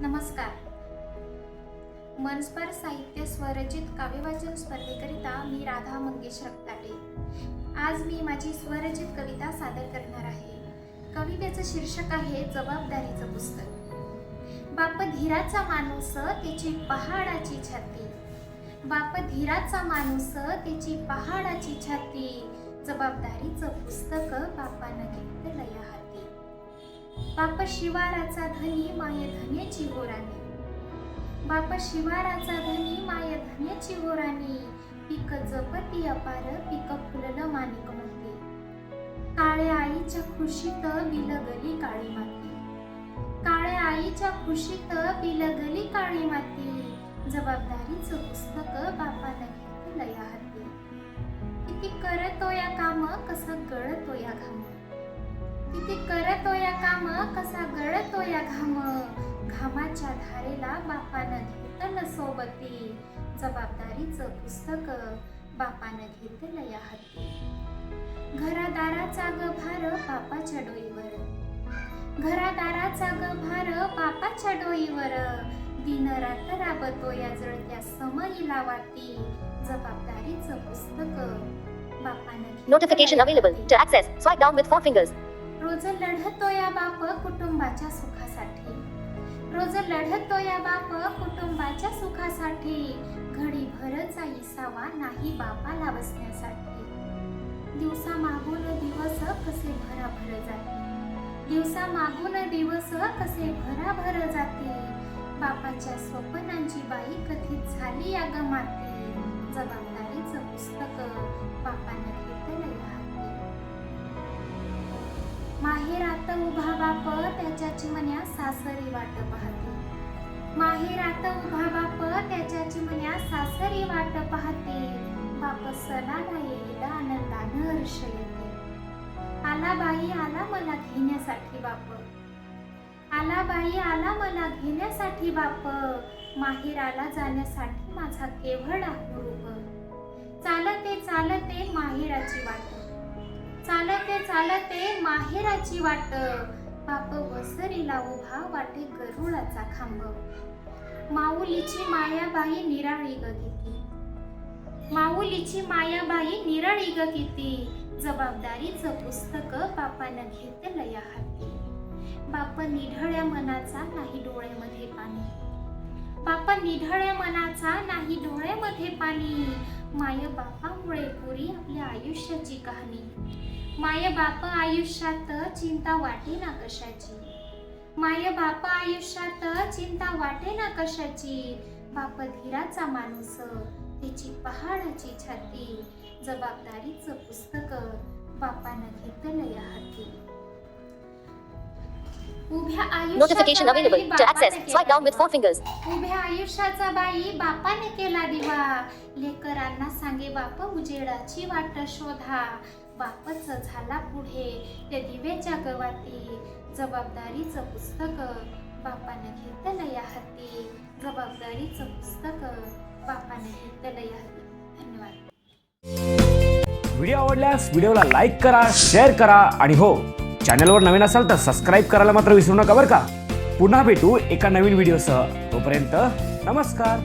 नमस्कार. मनस्पर साहित्य स्वरचित काव्यवाचन स्पर्धेकरिता मी राधा मंगेश रक्ताटे. आज मी माझी स्वरचित कविता सादर करणार आहे. कवितेचं शीर्षक आहे जबाबदारीचं पुस्तक. बाप धीराचा माणूस त्याची पहाडाची छाती. बाप धीराचा माणूस त्याची पहाडाची छाती. जबाबदारीचं पुस्तक बापानं घेतलं या हाती. बाप शिवाराचा धनी माय धन्याची गोराणी. बाप शिवाराचा धनी माय धन्याची गोराणी. पीक जपती अपार पीक फुललं माणिक मोती. काळ्या आईच्या खुशीत बिलगली काळी माती. काळ्या आईच्या खुशीत बिलगली काळी माती. जबाबदारीचं पुस्तक बापानं घेतलं या हाती. किती करतो या काम कसा गळतो या घाम. किती करतो या काम कसा गळतो या घाम. घामाच्या धारेला बापानं घेतलं सोबती. जबाबदारीचं पुस्तक बापानं घेतलं या हाती. घरादाराचा ग भार बापाच्या डोईवर. घरादाराचा ग भार बापाच्या डोईवर. दिन रात राबतो या जळत्या समईला वाती. जबाबदारीचं पुस्तक बापानं. Notification available. To access, swipe down with 4 fingers. रोज लढतो या बाप कुटुंबाच्या सुखासाठी. रोज लढतो या बाप कुटुंबाच्या सुखासाठी. घडी भरचा इसावा नाही बापाला बसण्यासाठी. दिवसा मागून दिवस कसे भराभर जाते. दिवसा मागून दिवस कसे भराभर जाते. बापाच्या स्वप्नांची बाई कथीत झाली या गमाती. जबाबदारीचं पुस्तक बापानं घेतलं या हाती. माहेरात उभा बाप त्याच्या चिमण्या सासरी वाट पाहते. माहेरात उभा बाप त्याच्या चिमण्या सासरी वाट पाहते. बाप सणाला येईल आनंदानं हर्ष येते. आला बाई आला मला घेण्यासाठी बाप. आला बाई आला मला घेण्यासाठी बाप. माहेराला जाण्यासाठी माझा केवढा हुरूप. चालते चालते माहेराची वाट. चालते चालते माहेराची वाट. बाप वसरीला उभा वाटे गरुडाचा खांब. माऊलीची मायाबाई निराळी ग किती. माऊलीची मायाबाई निराळी ग किती. जबाबदारीचं पुस्तक बापानं घेतलं या हाती. बाप निढळ्या मनाचा नाही डोळ्यामध्ये पाणी. बाप निढळ्या मनाचा नाही डोळ्यामध्ये पाणी. माय बापामुळे पुरी आपल्या आयुष्याची कहाणी. माय बाप आयुष्यात चिंता वाटे ना कशाची. माय बाप आयुष्यात चिंता वाटे ना कशाची. बाप धीराचा माणूस त्याची पहाडाची छाती. जबाबदारीचं पुस्तक बापानं घेतलं या हाती. Notification available. To access, swipe down with 4 fingers. उभ्या आयुष्याचा बाई बापाने केला दिवा. लेकरांना सांगे बाप उजेडाची वाट शोधा. बापच झाला पुढे त्या दिव्याच्या गवाती. जबाबदारीचं पुस्तक बापाने घेतलं या हाती. जबाबदारीचं पुस्तक बापाने घेतलं या हाती. धन्यवाद. व्हिडिओ आवडल्यास व्हिडिओला लाईक करा, शेअर करा आणि हो, चॅनलवर नवीन असाल तर सबस्क्राईब करायला मात्र विसरू नका बरं का. पुन्हा भेटू एका नवीन व्हिडिओसह. तोपर्यंत नमस्कार.